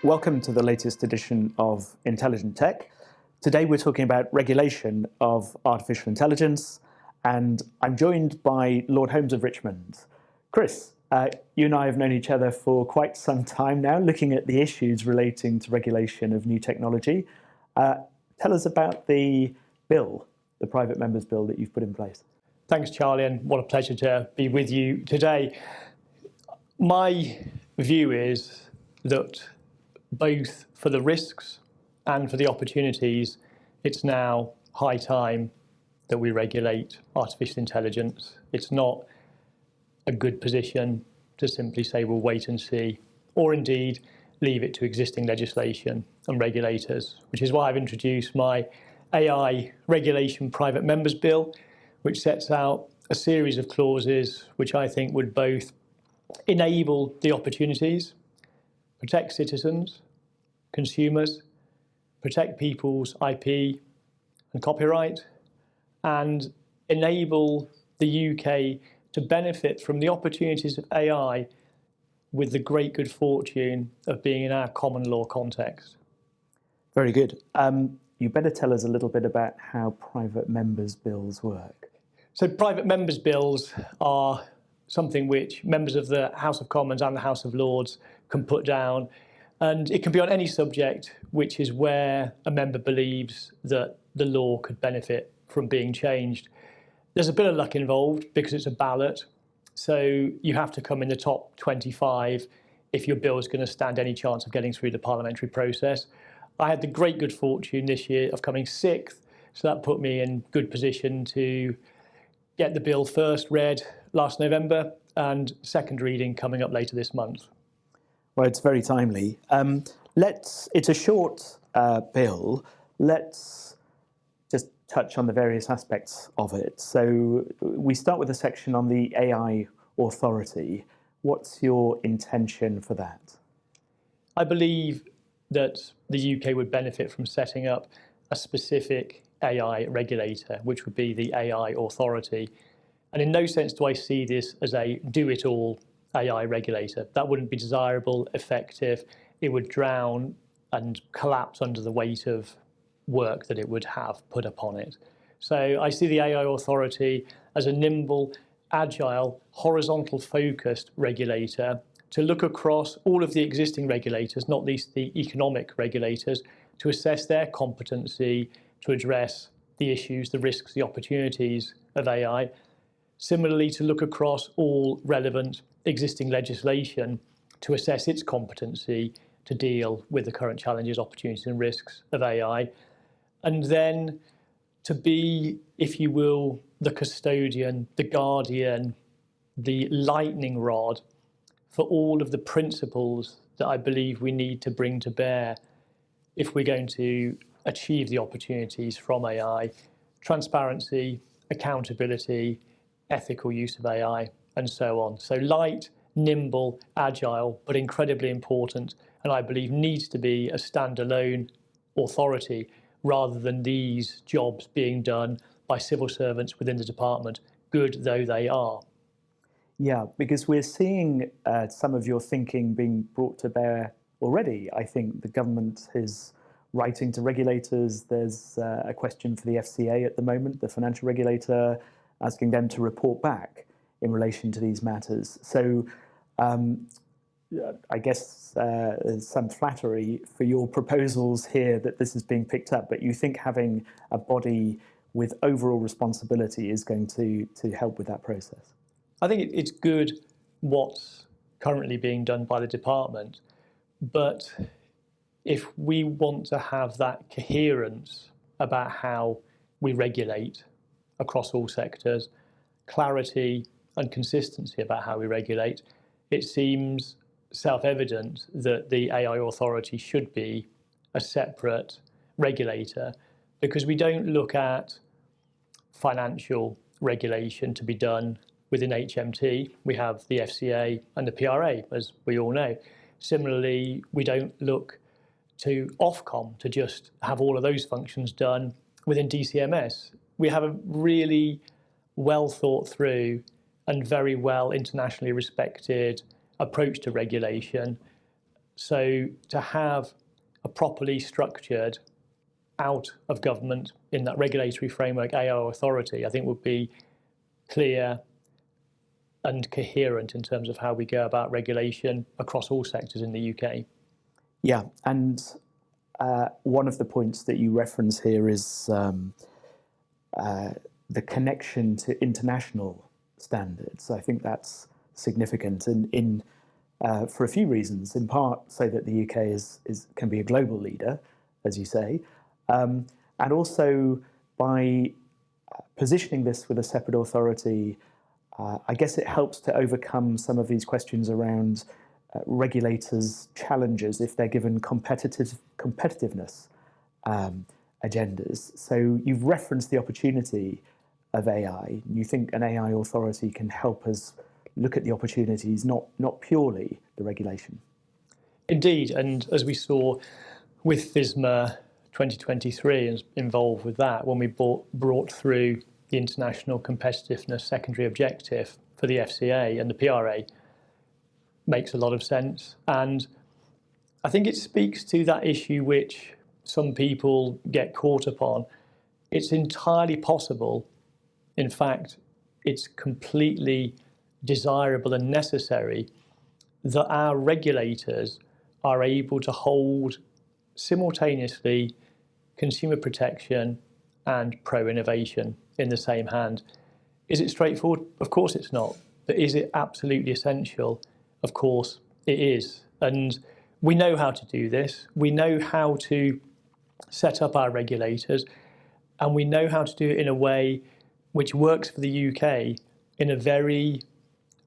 Welcome to the latest edition of Intelligent Tech. Today we're talking about regulation of artificial intelligence, and I'm joined by Lord Holmes of Richmond. Chris, you and I have known each other for quite some time now, looking at the issues relating to regulation of new technology. Tell us about the bill, the private members bill that you've put in place. Thanks, Charlie, and what a pleasure to be with you today. My view is that both for the risks and for the opportunities, it's now high time that we regulate artificial intelligence. It's not a good position to simply say we'll wait and see, or indeed leave it to existing legislation and regulators, which is why I've introduced my AI regulation private members bill, which sets out a series of clauses which I think would both enable the opportunities, protect citizens, consumers, protect people's IP and copyright, and enable the UK to benefit from the opportunities of AI with the great good fortune of being in our common law context. Very good. You better tell us a little bit about how private members bills work. So private members bills are something which members of the House of Commons and the House of Lords can put down, and it can be on any subject which is where a member believes that the law could benefit from being changed. There's a bit of luck involved because it's a ballot, so you have to come in the top 25 if your bill is going to stand any chance of getting through the parliamentary process. I had the great good fortune this year of coming 6th, so that put me in good position to get the bill first read last November and second reading coming up later this month. Well, it's very timely. It's a short bill. Let's just touch on the various aspects of it. So we start with a section on the AI authority. What's your intention for that? I believe that the UK would benefit from setting up a specific AI regulator, which would be the AI authority. And in no sense do I see this as a do-it-all AI regulator. That wouldn't be desirable, effective. It would drown and collapse under the weight of work that it would have put upon it. So I see the AI authority as a nimble, agile, horizontal-focused regulator to look across all of the existing regulators, not least the economic regulators, to assess their competency to address the issues, the risks, the opportunities of AI. Similarly, to look across all relevant existing legislation to assess its competency to deal with the current challenges, opportunities and risks of AI. And then to be, if you will, the custodian, the guardian, the lightning rod for all of the principles that I believe we need to bring to bear if we're going to achieve the opportunities from AI: transparency, accountability, ethical use of AI, and so on. So light, nimble, agile, but incredibly important, and I believe needs to be a standalone authority rather than these jobs being done by civil servants within the department, good though they are. Yeah, because we're seeing some of your thinking being brought to bear already. I think the government is writing to regulators. There's a question for the FCA at the moment, the financial regulator, asking them to report back in relation to these matters. So I guess there's some flattery for your proposals here that this is being picked up, but you think having a body with overall responsibility is going to help with that process? I think it's good what's currently being done by the department, but if we want to have that coherence about how we regulate across all sectors, clarity and consistency about how we regulate, it seems self-evident that the AI authority should be a separate regulator, because we don't look at financial regulation to be done within HMT. We have the FCA and the PRA, as we all know. Similarly, we don't look to Ofcom to just have all of those functions done within DCMS. We have a really well thought through and very well internationally respected approach to regulation. So to have a properly structured out of government in that regulatory framework AI authority, I think would be clear and coherent in terms of how we go about regulation across all sectors in the UK. Yeah, and one of the points that you reference here is the connection to international standards. I think that's significant in for a few reasons. In part, so that the UK can be a global leader, as you say, and also by positioning this with a separate authority. I guess it helps to overcome some of these questions around regulators' challenges if they're given competitiveness agendas. So you've referenced the opportunity of AI. You think an AI authority can help us look at the opportunities, not purely the regulation. Indeed, and as we saw with FISMA 2023 and involved with that, when we brought through the International Competitiveness Secondary Objective for the FCA and the PRA, makes a lot of sense. And I think it speaks to that issue which some people get caught upon. It's entirely possible, in fact, it's completely desirable and necessary that our regulators are able to hold simultaneously consumer protection and pro-innovation in the same hand. Is it straightforward? Of course it's not. But is it absolutely essential? Of course it is. And we know how to do this. We know how to set up our regulators, and we know how to do it in a way which works for the UK in a very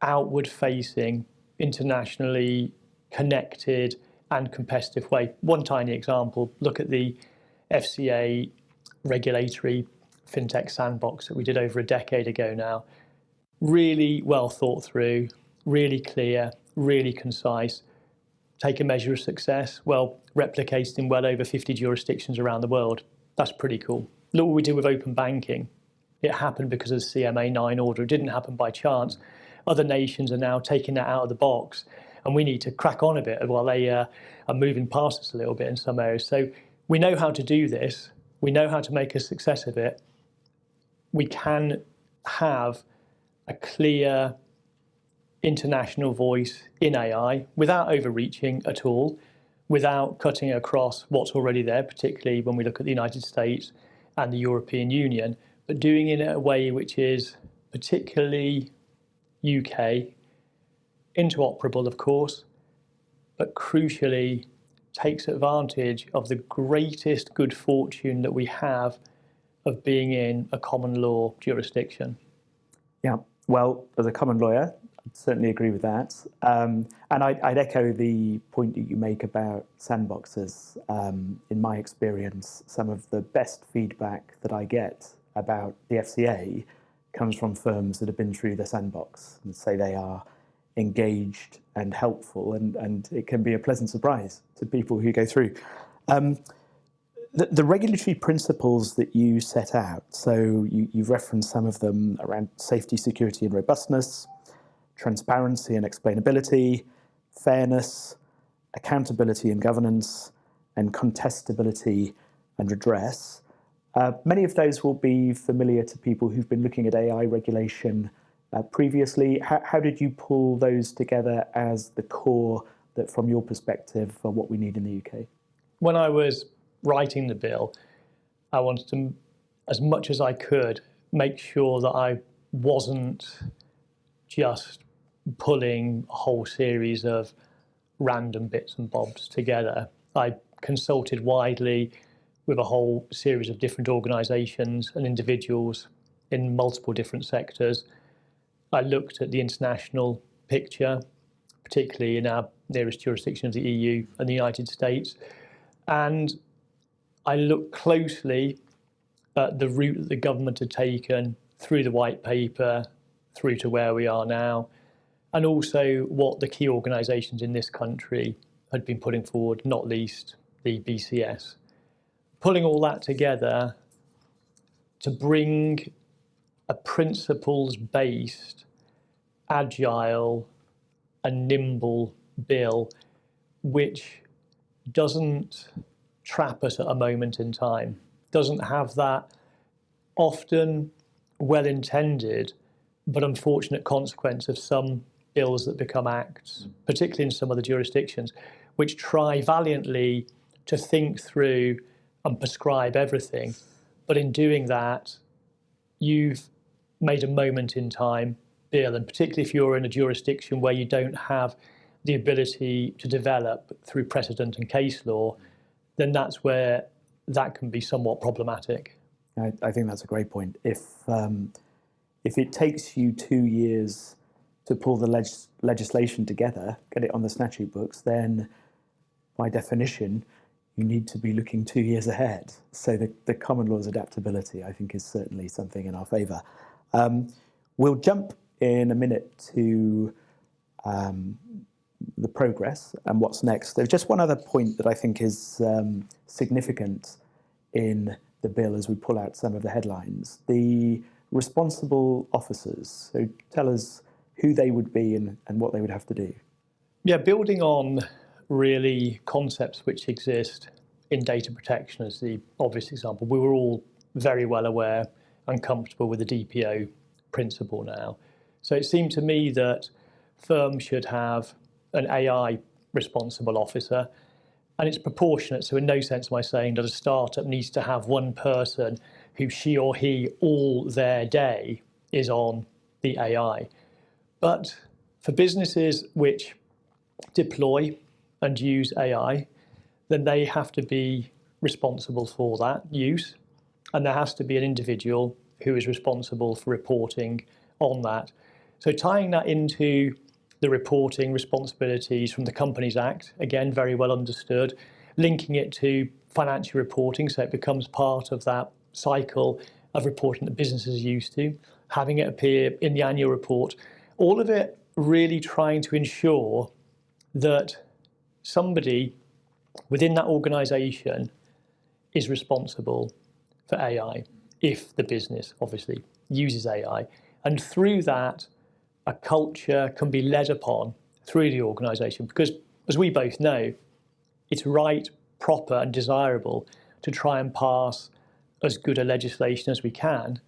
outward-facing, internationally connected and competitive way. One tiny example, look at the FCA regulatory fintech sandbox that we did over a decade ago now. Really well thought through, really clear, really concise. Take a measure of success, well, replicated in well over 50 jurisdictions around the world. That's pretty cool. Look what we did with open banking. It happened because of the CMA 9 order. It didn't happen by chance. Other nations are now taking that out of the box, and we need to crack on a bit while they are moving past us a little bit in some areas. So we know how to do this. We know how to make a success of it. We can have a clear international voice in AI without overreaching at all, without cutting across what's already there, particularly when we look at the United States and the European Union, but doing it in a way which is particularly UK, interoperable, of course, but crucially takes advantage of the greatest good fortune that we have of being in a common law jurisdiction. Yeah, well, as a common lawyer, I'd certainly agree with that. And I'd echo the point that you make about sandboxes. In my experience, some of the best feedback that I get about the FCA comes from firms that have been through the sandbox and say they are engaged and helpful, and it can be a pleasant surprise to people who go through. The regulatory principles that you set out, so you've referenced some of them around safety, security and robustness, transparency and explainability, fairness, accountability and governance, and contestability and redress. Many of those will be familiar to people who've been looking at AI regulation previously. How did you pull those together as the core that, from your perspective, are what we need in the UK? When I was writing the bill, I wanted to, as much as I could, make sure that I wasn't just pulling a whole series of random bits and bobs together. I consulted widely with a whole series of different organisations and individuals in multiple different sectors. I looked at the international picture, particularly in our nearest jurisdiction of the EU and the United States, and I looked closely at the route that the government had taken through the white paper, through to where we are now, and also what the key organisations in this country had been putting forward, not least the BCS. Pulling all that together to bring a principles-based, agile and nimble bill which doesn't trap us at a moment in time, doesn't have that often well-intended but unfortunate consequence of some bills that become acts, particularly in some other jurisdictions, which try valiantly to think through and prescribe everything. But in doing that, you've made a moment in time bill, and particularly if you're in a jurisdiction where you don't have the ability to develop through precedent and case law, then that's where that can be somewhat problematic. I think that's a great point. If it takes you 2 years to pull the legislation together, get it on the statute books, then by definition, you need to be looking 2 years ahead. So the common law's adaptability, I think, is certainly something in our favour. We'll jump in a minute to the progress and what's next. There's just one other point that I think is significant in the bill as we pull out some of the headlines. The responsible officers. So tell us who they would be and what they would have to do. Yeah, building on really concepts which exist in data protection as the obvious example, we were all very well aware and comfortable with the DPO principle now. So it seemed to me that firms should have an AI responsible officer, and it's proportionate. So in no sense am I saying that a startup needs to have one person who she or he all their day is on the AI. But for businesses which deploy and use AI, then they have to be responsible for that use, and there has to be an individual who is responsible for reporting on that. So tying that into the reporting responsibilities from the Companies Act, again, very well understood, linking it to financial reporting, so it becomes part of that cycle of reporting that businesses are used to, having it appear in the annual report, all of it really trying to ensure that somebody within that organisation is responsible for AI, if the business obviously uses AI. And through that, a culture can be led upon through the organisation, because as we both know, it's right, proper and desirable to try and pass as good a legislation as we can,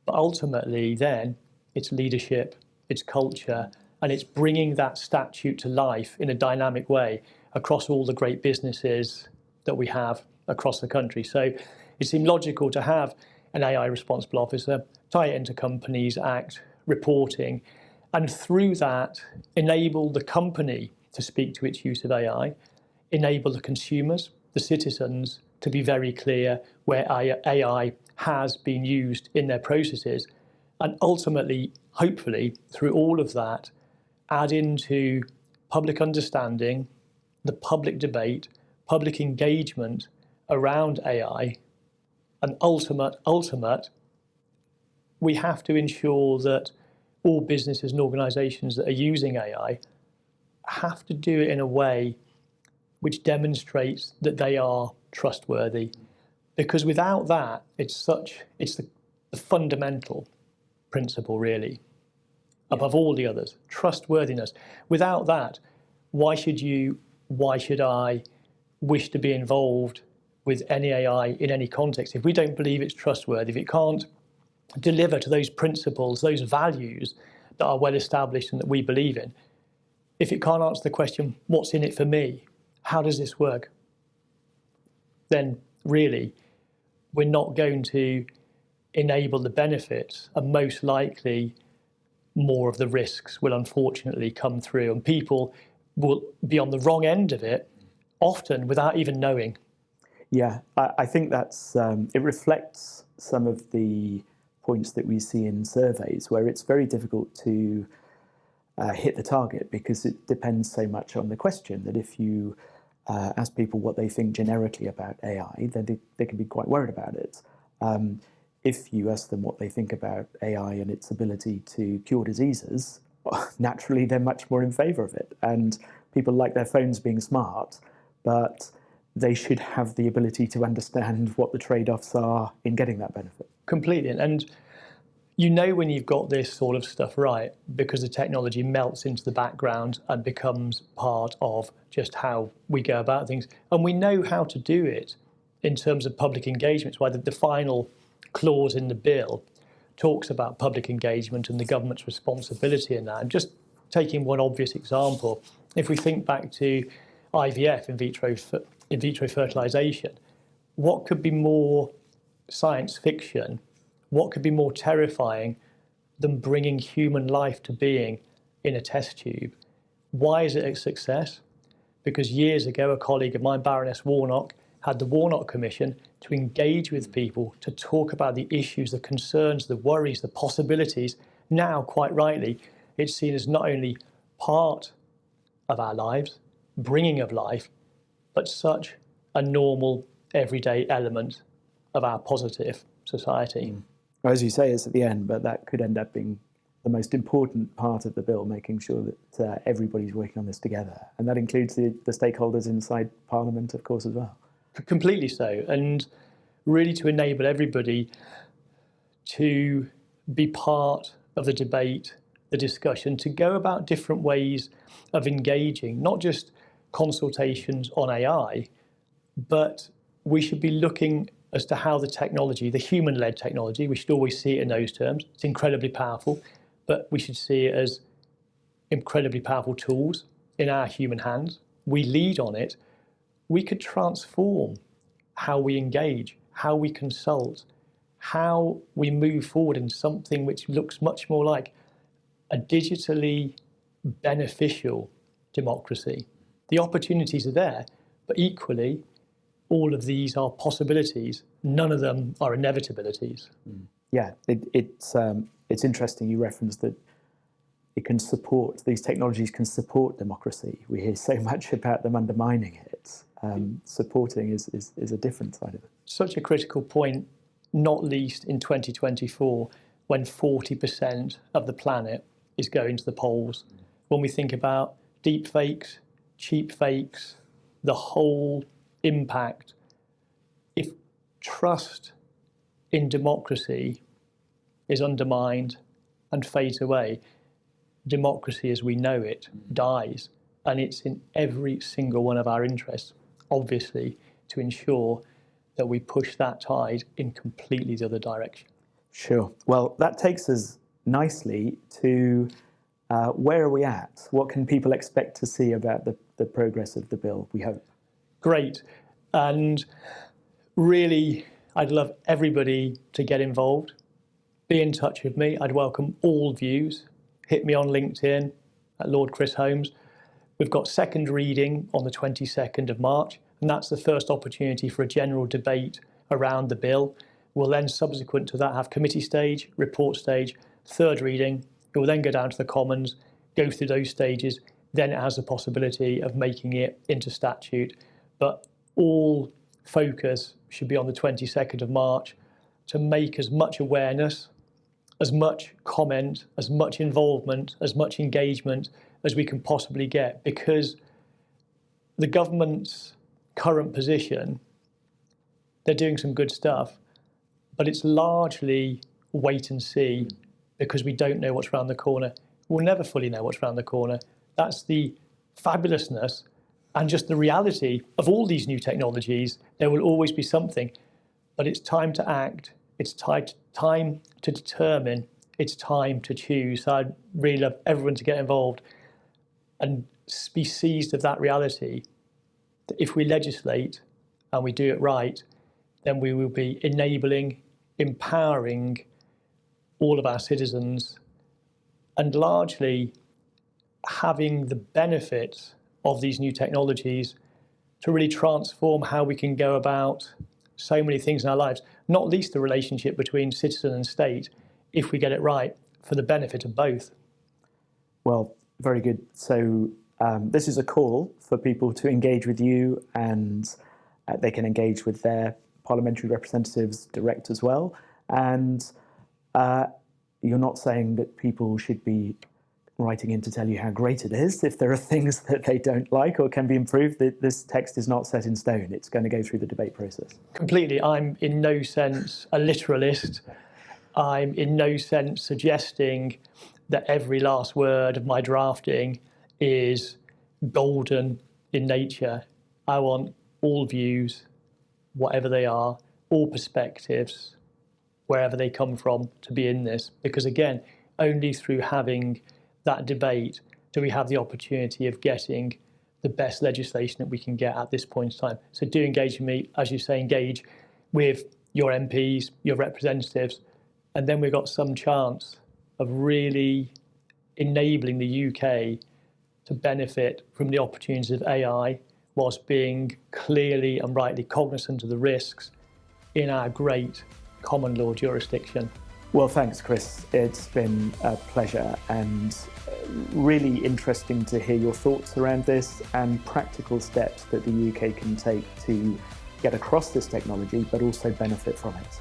but ultimately then it's leadership, it's culture, and it's bringing that statute to life in a dynamic way across all the great businesses that we have across the country. So it seemed logical to have an AI responsible officer, tie it into Companies Act reporting, and through that enable the company to speak to its use of AI, enable the consumers, the citizens, to be very clear where AI has been used in their processes, and ultimately, hopefully, through all of that, add into public understanding, the public debate, public engagement around AI, and ultimate, we have to ensure that all businesses and organisations that are using AI have to do it in a way which demonstrates that they are trustworthy. Because without that, it's the fundamental principle, really, above all the others, trustworthiness. Without that, why should I wish to be involved with any AI in any context? If we don't believe it's trustworthy, if it can't deliver to those principles, those values that are well established and that we believe in, if it can't answer the question, what's in it for me? How does this work? Then really, we're not going to enable the benefits, and most likely more of the risks will unfortunately come through, and people will be on the wrong end of it, often without even knowing. Yeah, I think that's it reflects some of the points that we see in surveys where it's very difficult to hit the target, because it depends so much on the question that if you ask people what they think generically about AI, then they can be quite worried about it. If you ask them what they think about AI and its ability to cure diseases, naturally they're much more in favour of it. And people like their phones being smart, but they should have the ability to understand what the trade-offs are in getting that benefit. Completely. And You know when you've got this sort of stuff right because the technology melts into the background and becomes part of just how we go about things. And we know how to do it in terms of public engagement. It's why the final clause in the bill talks about public engagement and the government's responsibility in that. And just taking one obvious example, if we think back to IVF, in vitro fertilization, what could be more science fiction? What could be more terrifying than bringing human life to being in a test tube? Why is it a success? Because years ago, a colleague of mine, Baroness Warnock, had the Warnock Commission to engage with people, to talk about the issues, the concerns, the worries, the possibilities. Now, quite rightly, it's seen as not only part of our lives, bringing of life, but such a normal, everyday element of our positive society. As you say, it's at the end, but that could end up being the most important part of the bill, making sure that everybody's working on this together. And that includes the stakeholders inside Parliament, of course, as well. Completely so. And really to enable everybody to be part of the debate, the discussion, to go about different ways of engaging, not just consultations on AI, but we should be looking as to how the technology, the human-led technology, we should always see it in those terms. It's incredibly powerful, but we should see it as incredibly powerful tools in our human hands. We lead on it. We could transform how we engage, how we consult, how we move forward in something which looks much more like a digitally beneficial democracy. The opportunities are there, but equally, all of these are possibilities. None of them are inevitabilities. Yeah, it's interesting you referenced that it can support, these technologies can support democracy. We hear so much about them undermining it. Supporting is a different side of it. Such a critical point, not least in 2024, when 40% of the planet is going to the polls. When we think about deepfakes, cheap fakes, the whole impact, if trust in democracy is undermined and fades away, democracy as we know it dies. And it's in every single one of our interests, obviously, to ensure that we push that tide in completely the other direction. Sure. Well, that takes us nicely to where are we at? What can people expect to see about the progress of the bill, we hope? Great. And really, I'd love everybody to get involved. Be in touch with me. I'd welcome all views. Hit me on LinkedIn at Lord Chris Holmes. We've got second reading on the 22nd of March, and that's the first opportunity for a general debate around the bill. We'll then, subsequent to that, have committee stage, report stage, third reading. It will then go down to the Commons, go through those stages. Then it has the possibility of making it into statute. But all focus should be on the 22nd of March to make as much awareness, as much comment, as much involvement, as much engagement as we can possibly get, because the government's current position, they're doing some good stuff, but it's largely wait and see because we don't know what's around the corner. We'll never fully know what's around the corner. That's the fabulousness and just the reality of all these new technologies. There will always be something, but it's time to act. It's time to determine. It's time to choose. So I'd really love everyone to get involved and be seized of that reality that if we legislate and we do it right, then we will be enabling, empowering all of our citizens and largely having the benefits of these new technologies to really transform how we can go about so many things in our lives, not least the relationship between citizen and state, if we get it right, for the benefit of both. Well, very good. So this is a call for people to engage with you, and they can engage with their parliamentary representatives direct as well. And you're not saying that people should be writing in to tell you how great it is if there are things that they don't like or can be improved. This text is not set in stone. It's going to go through the debate process. Completely. I'm in no sense a literalist. I'm in no sense suggesting that every last word of my drafting is golden in nature. I want all views, whatever they are, all perspectives, wherever they come from, to be in this. Because again, only through having that debate do we have the opportunity of getting the best legislation that we can get at this point in time. So do engage with me, as you say, engage with your MPs, your representatives, and then we've got some chance of really enabling the UK to benefit from the opportunities of AI whilst being clearly and rightly cognizant of the risks in our great common law jurisdiction. Well, thanks, Chris. It's been a pleasure and really interesting to hear your thoughts around this and practical steps that the UK can take to get across this technology, but also benefit from it.